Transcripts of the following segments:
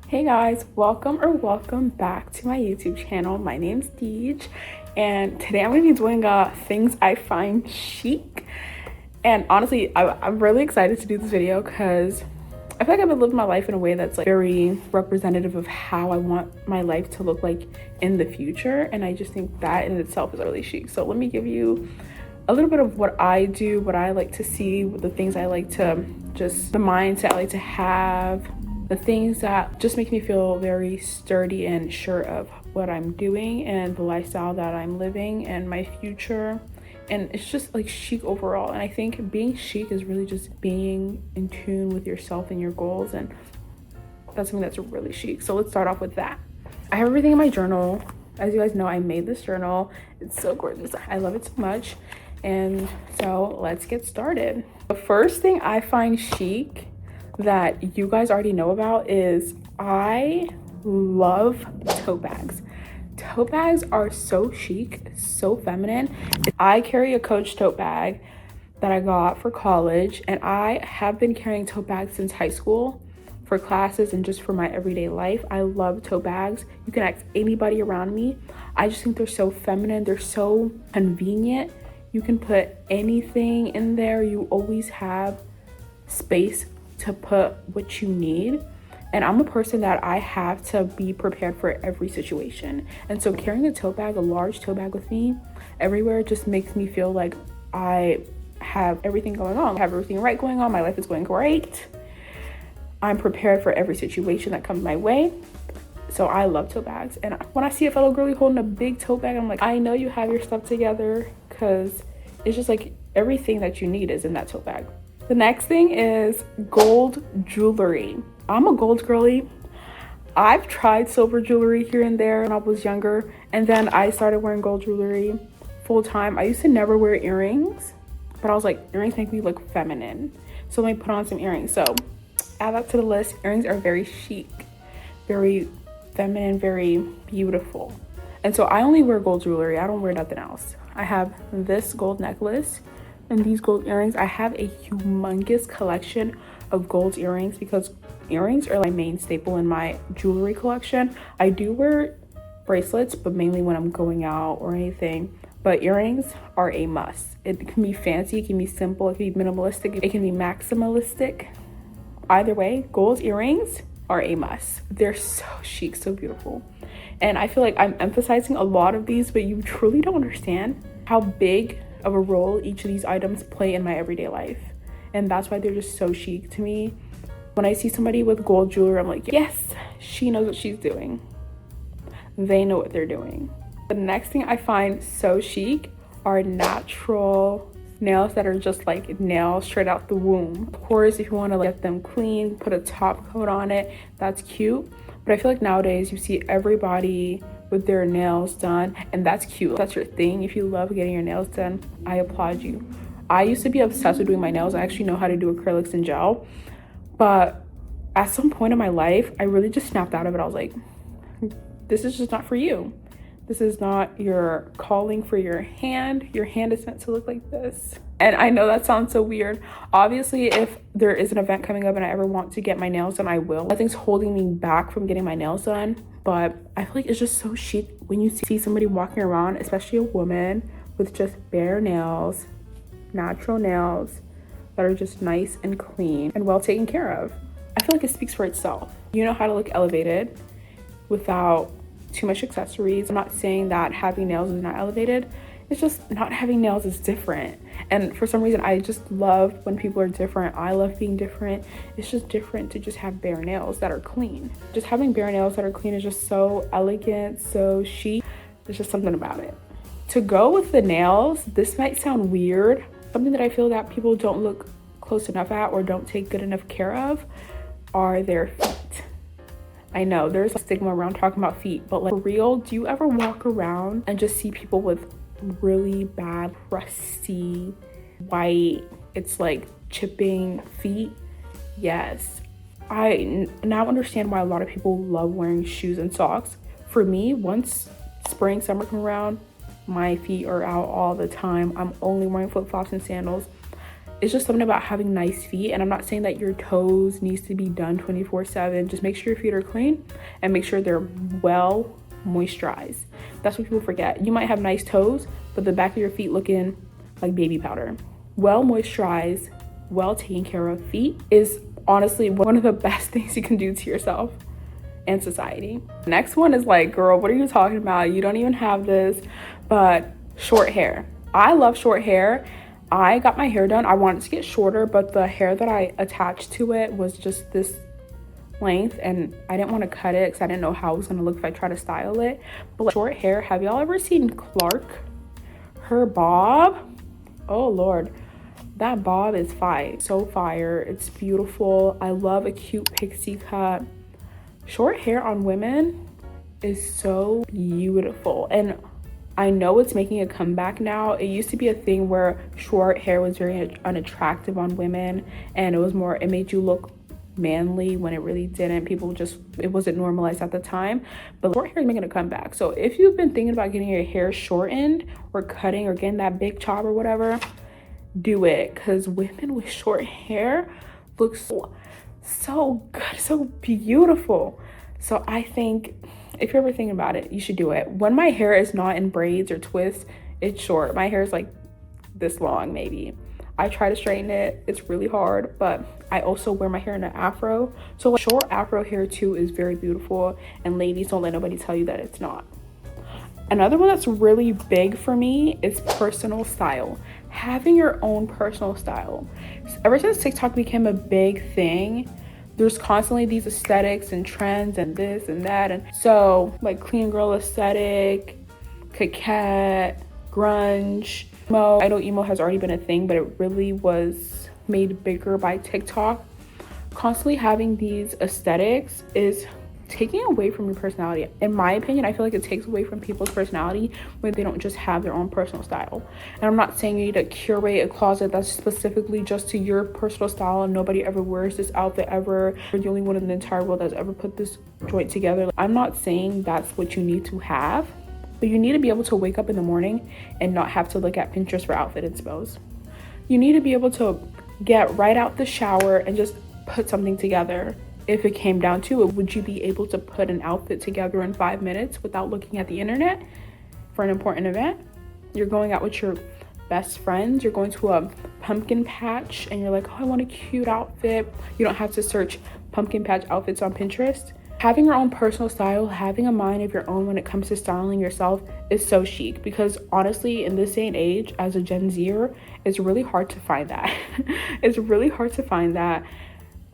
Hey guys, welcome back to my YouTube channel. My name's Deej, and today I'm going to be doing things I find chic. And honestly, I'm really excited to do this video because I feel like I've been living my life in a way that's like very representative of how I want my life to look like in the future, and I just think that in itself is really chic. So let me give you a little bit of what I do, what I like to see, the things I like to the mindset I like to have, the things that just make me feel very sturdy and sure of what I'm doing and the lifestyle that I'm living and my future. And it's just like chic overall. And I think being chic is really just being in tune with yourself and your goals, and that's something that's really chic. So let's start off with that. I have everything in my journal. As you guys know, I made this journal. It's so gorgeous. I love it so much. And so let's get started. The first thing I find chic that you guys already know about is I love tote bags. Tote bags are so chic, so feminine. I carry a Coach tote bag that I got for college, and I have been carrying tote bags since high school for classes and just for my everyday life. I love tote bags. You can ask anybody around me. I just think they're so feminine. They're so convenient. You can put anything in there. You always have space to put what you need. And I'm a person that I have to be prepared for every situation. And so carrying a tote bag, a large tote bag with me everywhere just makes me feel like I have everything going on. I have everything right going on. My life is going great. I'm prepared for every situation that comes my way. So I love tote bags. And when I see a fellow girlie holding a big tote bag, I'm like, I know you have your stuff together, because it's just like everything that you need is in that tote bag. The next thing is gold jewelry. I'm a gold girly. I've tried silver jewelry here and there when I was younger, and then I started wearing gold jewelry full time. I used to never wear earrings, but I was like, earrings make me look feminine, so let me put on some earrings. So add that to the list. Earrings are very chic, very feminine, very beautiful. And so I only wear gold jewelry. I don't wear nothing else. I have this gold necklace and these gold earrings. I have a humongous collection of gold earrings because earrings are my main staple in my jewelry collection. I do wear bracelets, but mainly when I'm going out or anything. But earrings are a must. It can be fancy, it can be simple, it can be minimalistic, it can be maximalistic. Either way, gold earrings are a must. They're so chic, so beautiful. And I feel like I'm emphasizing a lot of these, but you truly don't understand how big of a role each of these items play in my everyday life. And that's why they're just so chic to me. When I see somebody with gold jewelry, I'm like, yes, she knows what she's doing. They know what they're doing. The next thing I find so chic are natural nails that are just like nails straight out the womb. Of course, if you want to get them clean, put a top coat on it, that's cute. But I feel like nowadays you see everybody with their nails done, and that's cute. That's your thing. If you love getting your nails done, I applaud you. I used to be obsessed with doing my nails. I actually know how to do acrylics and gel, but at some point in my life, I really just snapped out of it. I was like, this is just not for you. This is not your calling for your hand. Your hand is meant to look like this. And I know that sounds so weird. Obviously, if there is an event coming up and I ever want to get my nails done, I will. Nothing's holding me back from getting my nails done. But I feel like it's just so chic when you see somebody walking around, especially a woman, with just bare nails, natural nails that are just nice and clean and well taken care of. I feel like it speaks for itself. You know how to look elevated without too much accessories. I'm not saying that having nails is not elevated. It's just not having nails is different. And for some reason, I just love when people are different. I love being different. It's just different to just have bare nails that are clean. Just having bare nails that are clean is just so elegant, so chic. There's just something about it. To go with the nails, this might sound weird. Something that I feel that people don't look close enough at or don't take good enough care of are their feet. I know there's a stigma around talking about feet, but like, for real, do you ever walk around and just see people with really bad, rusty, white, it's like chipping feet? Yes. I now understand why a lot of people love wearing shoes and socks. For me, once spring, summer come around, my feet are out all the time. I'm only wearing flip-flops and sandals. It's just something about having nice feet. And I'm not saying that your toes needs to be done 24/7. Just make sure your feet are clean and make sure they're well moisturized. That's what people forget. You might have nice toes, but the back of your feet looking like baby powder. Well moisturized, well taken care of feet is honestly one of the best things you can do to yourself and society. Next one is like, girl, what are you talking about? You don't even have this. But short hair. I love short hair. I got my hair done. I wanted to get shorter, but the hair that I attached to it was just this length, and I didn't want to cut it because I didn't know how it was going to look if I tried to style it. But like, short hair, have y'all ever seen Clark? Her bob? Oh Lord, that bob is fire. So fire. It's beautiful. I love a cute pixie cut. Short hair on women is so beautiful, and I know it's making a comeback now. It used to be a thing where short hair was very unattractive on women, and it made you look manly when it really didn't. It wasn't normalized at the time, but short hair is making a comeback. So if you've been thinking about getting your hair shortened or cutting or getting that big chop or whatever, do it, because women with short hair look so good, so beautiful. So I think if you're ever thinking about it, you should do it. When my hair is not in braids or twists, it's short. My hair is like this long maybe. I try to straighten it. It's really hard, but I also wear my hair in an afro. So like, short afro hair too is very beautiful, and ladies, don't let nobody tell you that it's not. Another one that's really big for me is personal style. Having your own personal style. Ever since TikTok became a big thing, there's constantly these aesthetics and trends and this and that. And so like clean girl aesthetic, coquette, grunge, emo. I know emo has already been a thing, but it really was made bigger by TikTok. Constantly having these aesthetics is taking away from your personality. In my opinion, I feel like it takes away from people's personality when they don't just have their own personal style. And I'm not saying you need to curate a closet that's specifically just to your personal style and nobody ever wears this outfit ever. You're the only one in the entire world that's ever put this joint together. I'm not saying that's what you need to have, but you need to be able to wake up in the morning and not have to look at Pinterest for outfit inspo. You need to be able to get right out the shower and just put something together. If it came down to it, would you be able to put an outfit together in 5 minutes without looking at the internet for an important event? You're going out with your best friends, you're going to a pumpkin patch and you're like, oh, I want a cute outfit. You don't have to search pumpkin patch outfits on Pinterest. Having your own personal style, having a mind of your own when it comes to styling yourself is so chic, because honestly, in this day and age, as a Gen Zer, it's really hard to find that. It's really hard to find that.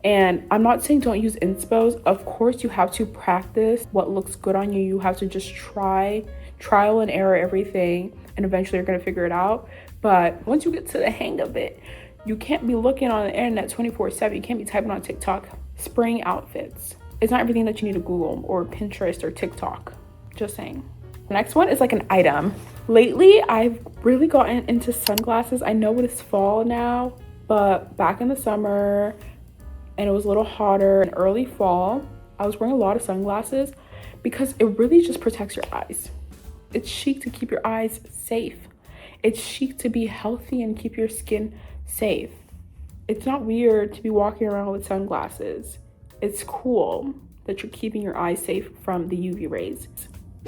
And I'm not saying don't use inspo. Of course, you have to practice what looks good on you. You have to just trial and error everything, and eventually you're gonna figure it out. But once you get to the hang of it, you can't be looking on the internet 24/7. You can't be typing on TikTok, spring outfits. It's not everything that you need to Google or Pinterest or TikTok. Just saying. The next one is like an item. Lately, I've really gotten into sunglasses. I know it is fall now, but back in the summer, and it was a little hotter in early fall, I was wearing a lot of sunglasses because it really just protects your eyes. It's chic to keep your eyes safe. It's chic to be healthy and keep your skin safe. It's not weird to be walking around with sunglasses. It's cool that you're keeping your eyes safe from the UV rays.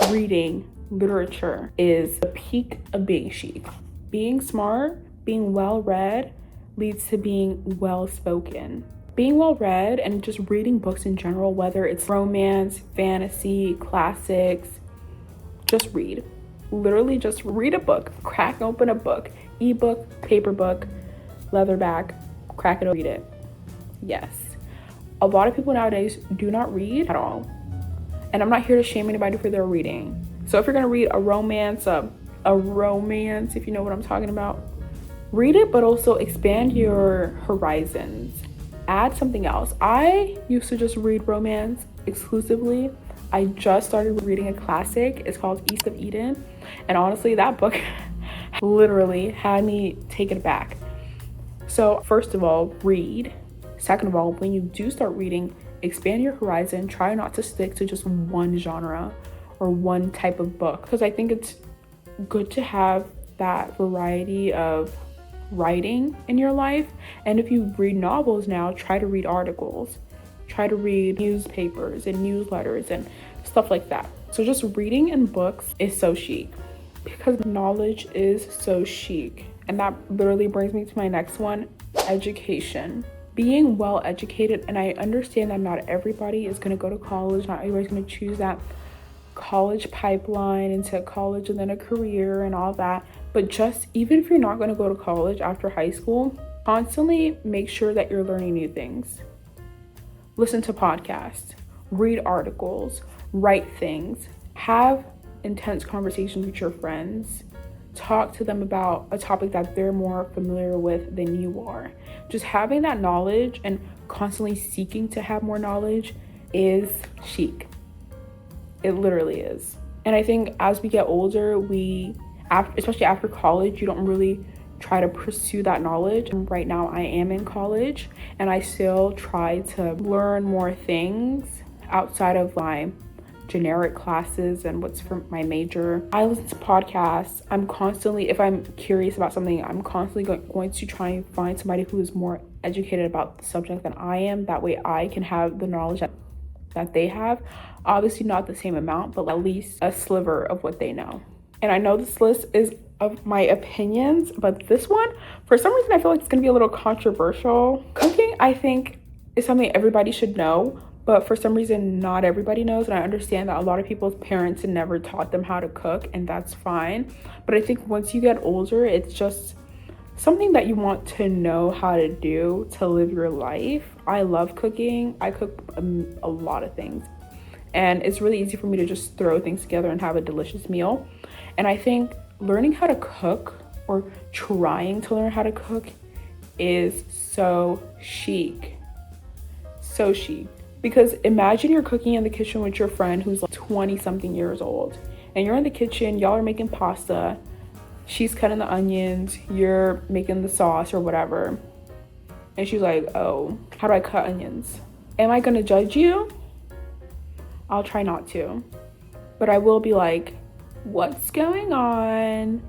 Reading literature is the peak of being chic. Being smart, being well-read leads to being well-spoken. Being well-read and just reading books in general, whether it's romance, fantasy, classics, just read. Literally just read a book, crack open a book, ebook, paper book, leatherback, crack it, read it. Yes. A lot of people nowadays do not read at all. And I'm not here to shame anybody for their reading. So if you're gonna read a romance, if you know what I'm talking about, read it, but also expand your horizons. Add something else. I used to just read romance exclusively. I just started reading a classic. It's called East of Eden. And honestly, that book literally had me taken aback. So first of all, read. Second of all, when you do start reading, expand your horizon. Try not to stick to just one genre or one type of book, because I think it's good to have that variety of writing in your life. And if you read novels now, try to read articles, try to read newspapers and newsletters and stuff like that. So just reading in books is so chic, because knowledge is so chic. And that literally brings me to my next one, education. Being well educated, and I understand that not everybody is going to go to college, not everybody's going to choose that college pipeline into college and then a career and all that. But just even if you're not going to go to college after high school, constantly make sure that you're learning new things. Listen to podcasts, read articles, write things, have intense conversations with your friends. Talk to them about a topic that they're more familiar with than you are. Just having that knowledge and constantly seeking to have more knowledge is chic. It literally is. And I think as we get older, especially after college, you don't really try to pursue that knowledge. And right now I am in college and I still try to learn more things outside of my generic classes and what's for my major. I listen to podcasts. I'm constantly, if I'm curious about something, I'm constantly going to try and find somebody who is more educated about the subject than I am. That way I can have the knowledge that they have. Obviously not the same amount, but at least a sliver of what they know. And I know this list is of my opinions, but this one, for some reason, I feel like it's gonna be a little controversial. Cooking, I think, is something everybody should know, but for some reason, not everybody knows. And I understand that a lot of people's parents never taught them how to cook, and that's fine. But I think once you get older, it's just something that you want to know how to do to live your life. I love cooking. I cook a lot of things. And it's really easy for me to just throw things together and have a delicious meal. And I think learning how to cook, or trying to learn how to cook, is so chic. So chic. Because imagine you're cooking in the kitchen with your friend who's like 20 something years old, and you're in the kitchen, y'all are making pasta, she's cutting the onions, you're making the sauce or whatever, and she's like, oh, how do I cut onions? Am I gonna judge you? I'll try not to, but I will be like, what's going on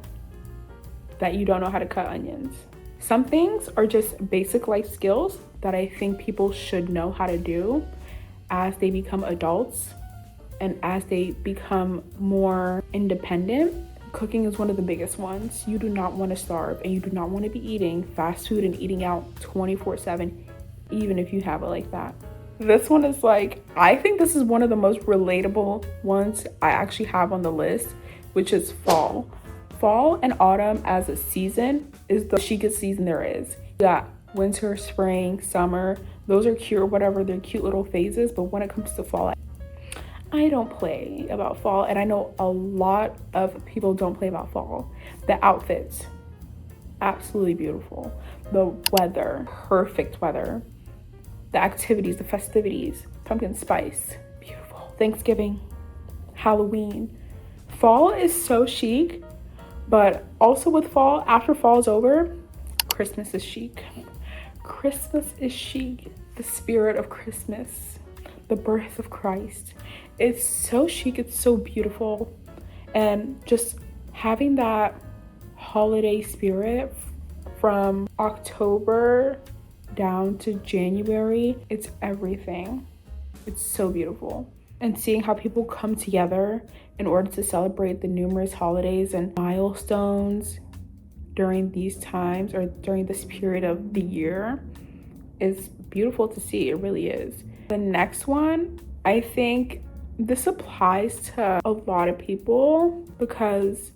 that you don't know how to cut onions? Some things are just basic life skills that I think people should know how to do as they become adults and as they become more independent. Cooking is one of the biggest ones. You do not want to starve, and you do not want to be eating fast food and eating out 24/7, even if you have it like that. This one is like, I think this is one of the most relatable ones I actually have on the list, which is fall. Fall and autumn as a season is the chicest season there is. You got winter, spring, summer. Those are cute or whatever. They're cute little phases. But when it comes to fall, I don't play about fall. And I know a lot of people don't play about fall. The outfits, absolutely beautiful. The weather, perfect weather. The activities, the festivities, pumpkin spice, beautiful. Thanksgiving, Halloween. Fall is so chic, but also with fall, after fall is over, Christmas is chic. Christmas is chic. The spirit of Christmas, the birth of Christ. It's so chic, it's so beautiful. And just having that holiday spirit from October down to January, it's everything. It's so beautiful. And seeing how people come together in order to celebrate the numerous holidays and milestones during these times, or during this period of the year, is beautiful to see. It really is. The next one, I think this applies to a lot of people, because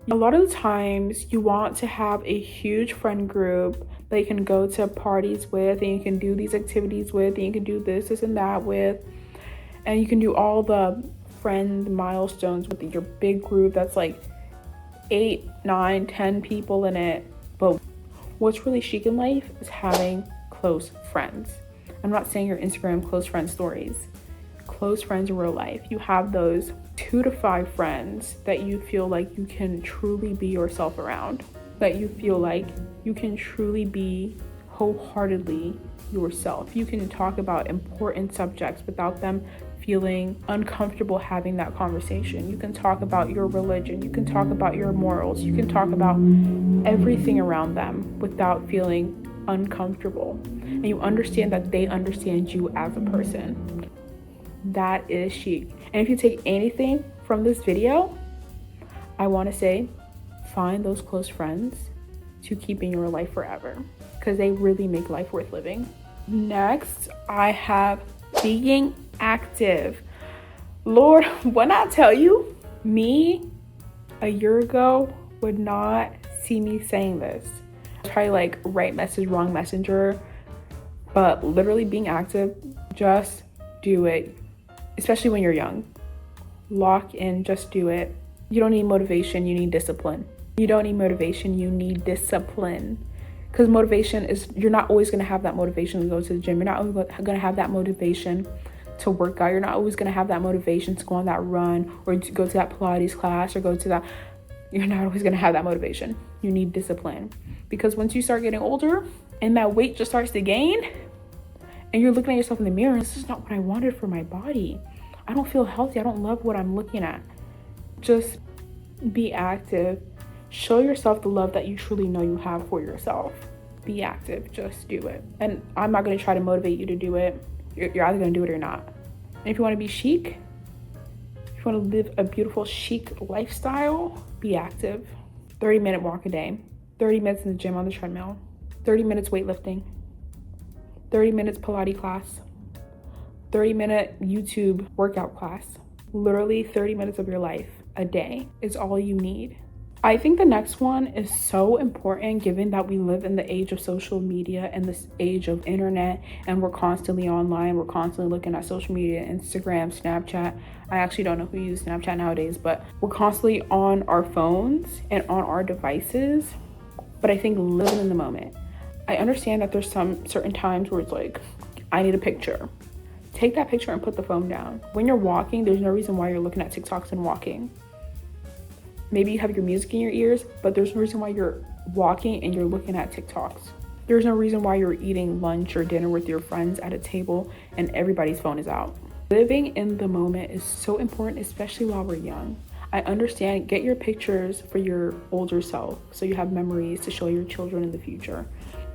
a lot of the times you want to have a huge friend group that you can go to parties with, and you can do these activities with, and you can do this and that with, and you can do all the friend milestones with your big group that's like 8, 9, 10 people in it. But what's really chic in life is having close friends. I'm not saying your Instagram close friend stories. Close friends in real life. You have those 2 to 5 friends that you feel like you can truly be yourself around, that you feel like you can truly be wholeheartedly yourself. You can talk about important subjects without them feeling uncomfortable having that conversation. You can talk about your religion, you can talk about your morals, you can talk about everything around them without feeling uncomfortable. And you understand that they understand you as a person. That is chic. And if you take anything from this video, I want to say find those close friends to keep in your life forever, because they really make life worth living. Next, I have being active. Lord, when I tell you, me a year ago would not see me saying this. Probably like right message, wrong messenger, but literally being active, just do it. Especially when you're young. Lock in, just do it. You don't need motivation, you need discipline. You don't need motivation, you need discipline. Because motivation is, you're not always going to have that motivation to go to the gym. You're not always going to have that motivation to work out. You're not always going to have that motivation to go on that run or to go to that Pilates class or go to that. You're not always going to have that motivation. You need discipline. Because once you start getting older and that weight just starts to gain and you're looking at yourself in the mirror, this is not what I wanted for my body. I don't feel healthy. I don't love what I'm looking at. Just be active. Show yourself the love that you truly know you have for yourself. Be active, just do it. And I'm not gonna try to motivate you to do it. You're either gonna do it or not. And if you wanna be chic, if you wanna live a beautiful chic lifestyle, be active. 30-minute walk a day, 30 minutes in the gym on the treadmill, 30 minutes weightlifting, 30 minutes Pilates class, 30-minute YouTube workout class. Literally 30 minutes of your life a day is all you need. I think the next one is so important given that we live in the age of social media and this age of internet, and we're constantly online. We're constantly looking at social media, Instagram, Snapchat. I actually don't know who uses Snapchat nowadays, but we're constantly on our phones and on our devices. But I think living in the moment. I understand that there's some certain times where it's like, I need a picture. Take that picture and put the phone down. When you're walking, there's no reason why you're looking at TikToks and walking. Maybe you have your music in your ears, but there's no reason why you're walking and you're looking at TikToks. There's no reason why you're eating lunch or dinner with your friends at a table and everybody's phone is out. Living in the moment is so important, especially while we're young. I understand, get your pictures for your older self so you have memories to show your children in the future.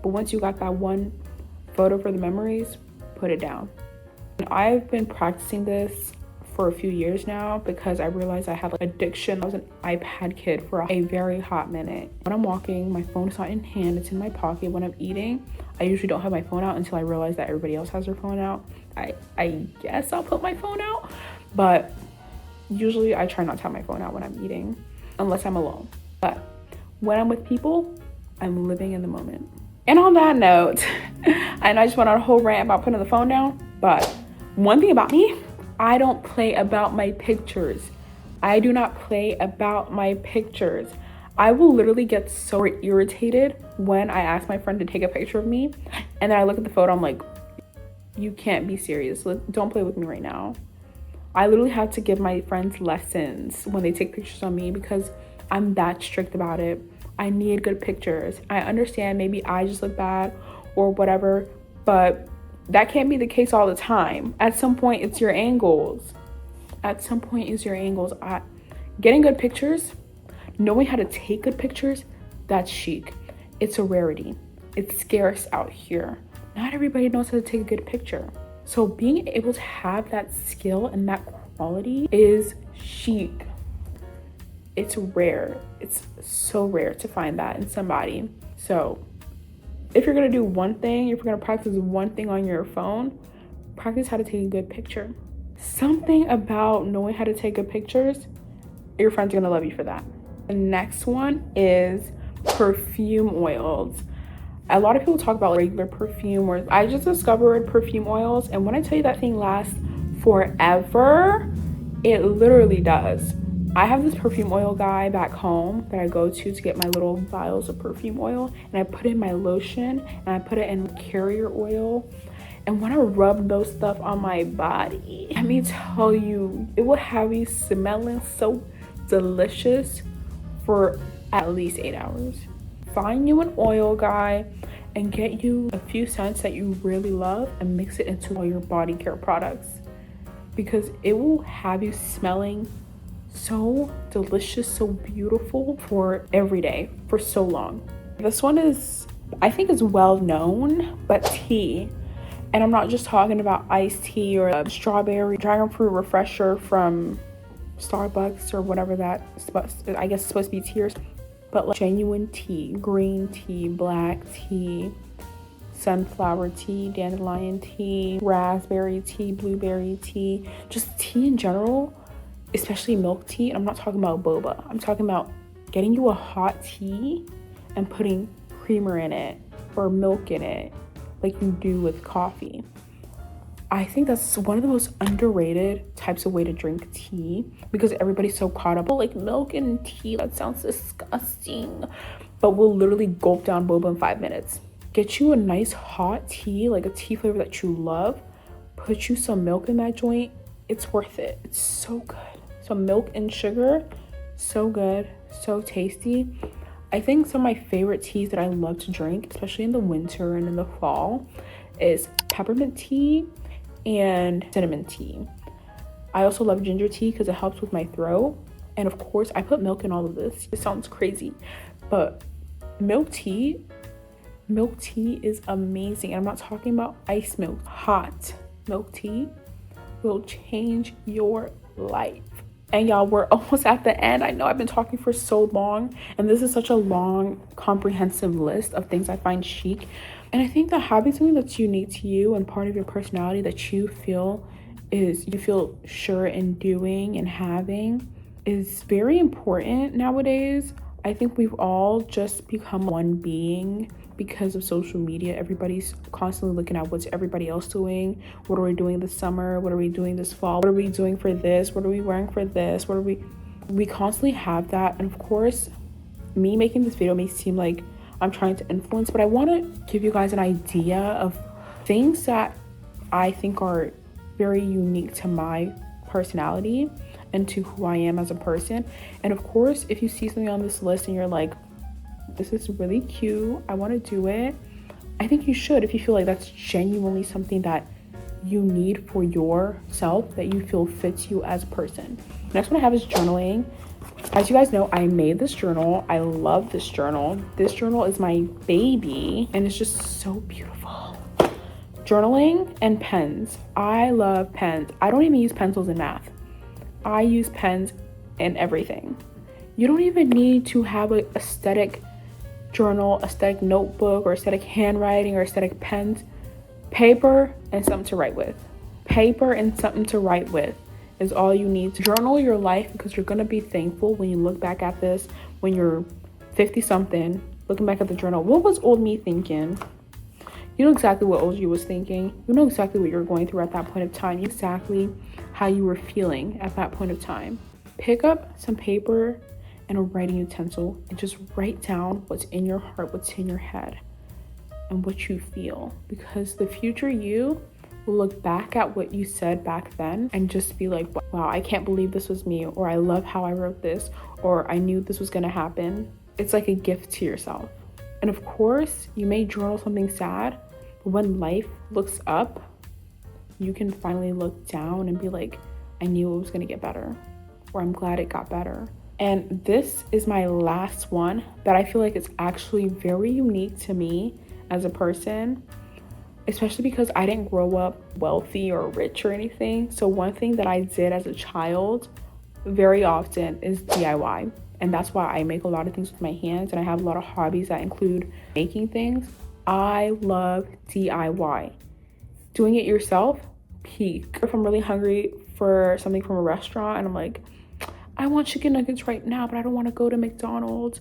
But once you got that one photo for the memories, put it down. And I've been practicing this for a few years now because I realized I had like addiction. I was an iPad kid for a very hot minute. When I'm walking, my phone is not in hand, it's in my pocket. When I'm eating, I usually don't have my phone out until I realize that everybody else has their phone out. I guess I'll put my phone out, but usually I try not to have my phone out when I'm eating unless I'm alone. But when I'm with people, I'm living in the moment. And on that note, I know I just went on a whole rant about putting the phone down, but one thing about me, I don't play about my pictures. I do not play about my pictures. I will literally get so irritated when I ask my friend to take a picture of me and then I look at the photo, I'm like, you can't be serious. Don't play with me right now. I literally have to give my friends lessons when they take pictures on me because I'm that strict about it. I need good pictures. I understand maybe I just look bad or whatever, but that can't be the case all the time. At some point, it's your angles. Getting good pictures, knowing how to take good pictures, that's chic. It's a rarity. It's scarce out here. Not everybody knows how to take a good picture. So being able to have that skill and that quality is chic. It's rare. It's so rare to find that in somebody. So if you're gonna do one thing, if you're gonna practice one thing on your phone, practice how to take a good picture. Something about knowing how to take good pictures, your friends are gonna love you for that. The next one is perfume oils. A lot of people talk about regular perfume, or I just discovered perfume oils, and when I tell you that thing lasts forever, it literally does. I have this perfume oil guy back home that I go to get my little vials of perfume oil, and I put in my lotion and I put it in carrier oil, and when I rub those stuff on my body, let me tell you, it will have you smelling so delicious for at least 8 hours. Find you an oil guy and get you a few scents that you really love and mix it into all your body care products. because it will have you smelling so delicious, so beautiful for every day, for so long. This one is, I think, is well known, but tea. And I'm not just talking about iced tea or a strawberry dragon fruit refresher from Starbucks or whatever that, I guess, is supposed to be tea, but like genuine tea, green tea, black tea, sunflower tea, dandelion tea, raspberry tea, blueberry tea, just tea in general, especially milk tea. I'm not talking about boba. I'm talking about getting you a hot tea and putting creamer in it or milk in it like you do with coffee. I think that's one of the most underrated types of way to drink tea because everybody's so caught up. Like milk and tea, that sounds disgusting. But we'll literally gulp down boba in 5 minutes. Get you a nice hot tea, like a tea flavor that you love. Put you some milk in that joint. It's worth it. It's so good. Some milk and sugar, so good, so tasty. I think some of my favorite teas that I love to drink, especially in the winter and in the fall, is peppermint tea and cinnamon tea. I also love ginger tea because it helps with my throat. And of course, I put milk in all of this. It sounds crazy, but milk tea is amazing. And I'm not talking about ice milk. Hot milk tea will change your life. And y'all, we're almost at the end. I know I've been talking for so long, and this is such a long, comprehensive list of things I find chic. And I think that having something that's unique to you and part of your personality that you feel sure in doing and having is very important nowadays. I think we've all just become one being because of social media. Everybody's constantly looking at what's everybody else doing. What are we doing this summer? What are we doing this fall? What are we doing for this? What are we wearing for this? We constantly have that. And of course, me making this video may seem like I'm trying to influence, but I want to give you guys an idea of things that I think are very unique to my personality and to who I am as a person. And of course, if you see something on this list and you're like, this is really cute, I want to do it, I think you should, if you feel like that's genuinely something that you need for yourself, that you feel fits you as a person. Next one I have is journaling. As you guys know, I made this journal. I love this journal. This journal is my baby and it's just so beautiful. Journaling and pens. I love pens. I don't even use pencils in math. I use pens in everything. You don't even need to have an aesthetic journal, aesthetic notebook, or aesthetic handwriting, or aesthetic pens. Paper and something to write with. Paper and something to write with is all you need to journal your life, because you're gonna be thankful when you look back at this when you're 50 something, looking back at the journal. What was old me thinking? You know exactly what old you was thinking. You know exactly what you were going through at that point of time. Exactly how you were feeling at that point of time. Pick up some paper and a writing utensil and just write down what's in your heart, what's in your head, and what you feel, because the future you will look back at what you said back then and just be like, wow, I can't believe this was me, or I love how I wrote this, or I knew this was gonna happen. It's like a gift to yourself. And of course, you may journal something sad, but when life looks up, you can finally look down and be like, I knew it was gonna get better, or I'm glad it got better. And this is my last one that I feel like it's actually very unique to me as a person, especially because I didn't grow up wealthy or rich or anything. So one thing that I did as a child very often is DIY. And that's why I make a lot of things with my hands, and I have a lot of hobbies that include making things. I love DIY. Doing it yourself, peak. If I'm really hungry for something from a restaurant and I'm like, I want chicken nuggets right now, but I don't want to go to McDonald's,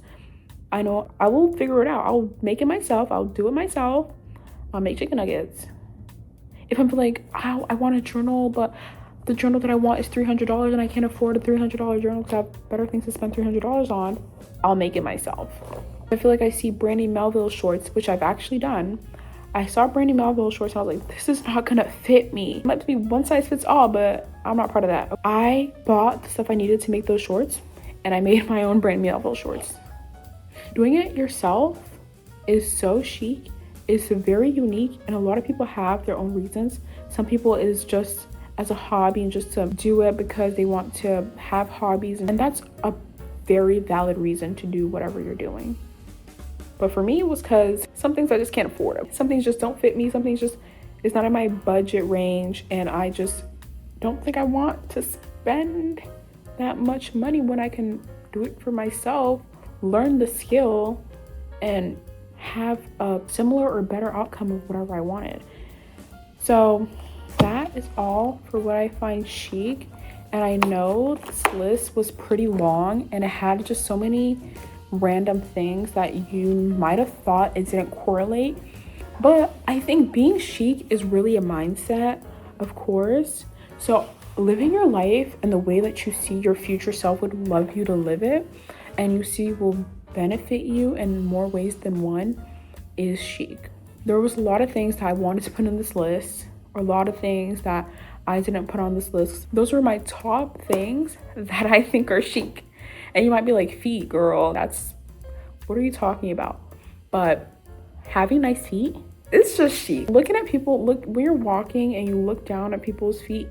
I know I will figure it out. I'll make it myself. I'll do it myself. I'll make chicken nuggets. If I'm like, I want a journal, but the journal that I want is $300 and I can't afford a $300 journal because I have better things to spend $300 on, I'll make it myself. I feel like I see Brandy Melville shorts, which I've actually done. I saw Brandy Melville shorts and I was like, this is not gonna fit me. It might be one size fits all, but I'm not part of that. I bought the stuff I needed to make those shorts and I made my own Brandy Melville shorts. Doing it yourself is so chic, it's very unique, and a lot of people have their own reasons. Some people is just as a hobby and just to do it because they want to have hobbies. And that's a very valid reason to do whatever you're doing. But for me, it was because some things I just can't afford. Some things just don't fit me. Some things just, it's not in my budget range. And I just don't think I want to spend that much money when I can do it for myself, learn the skill, and have a similar or better outcome of whatever I wanted. So that is all for what I find chic. And I know this list was pretty long and it had just so many random things that you might have thought it didn't correlate. But I think being chic is really a mindset, of course. So living your life in the way that you see your future self would love you to live it, and you see will benefit you in more ways than one, is chic. There was a lot of things that I wanted to put in this list, or a lot of things that I didn't put on this list. Those were my top things that I think are chic. And you might be like, feet, girl, that's, what are you talking about? But having nice feet, it's just chic. Looking at people, look, when you're walking and you look down at people's feet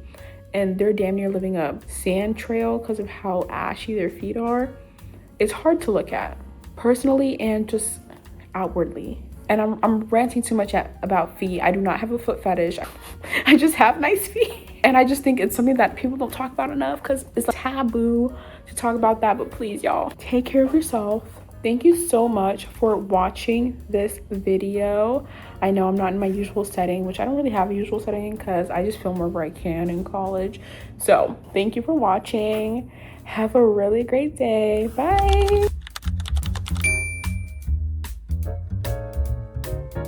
and they're damn near living a sand trail because of how ashy their feet are, it's hard to look at, personally and just outwardly. And I'm ranting too much about feet. I do not have a foot fetish. I just have nice feet. And I just think it's something that people don't talk about enough because it's like taboo to talk about that. But please, y'all, take care of yourself. Thank you so much for watching this video. I know I'm not in my usual setting, which I don't really have a usual setting because I just film wherever I can in college. So thank you for watching. Have a really great day. Bye.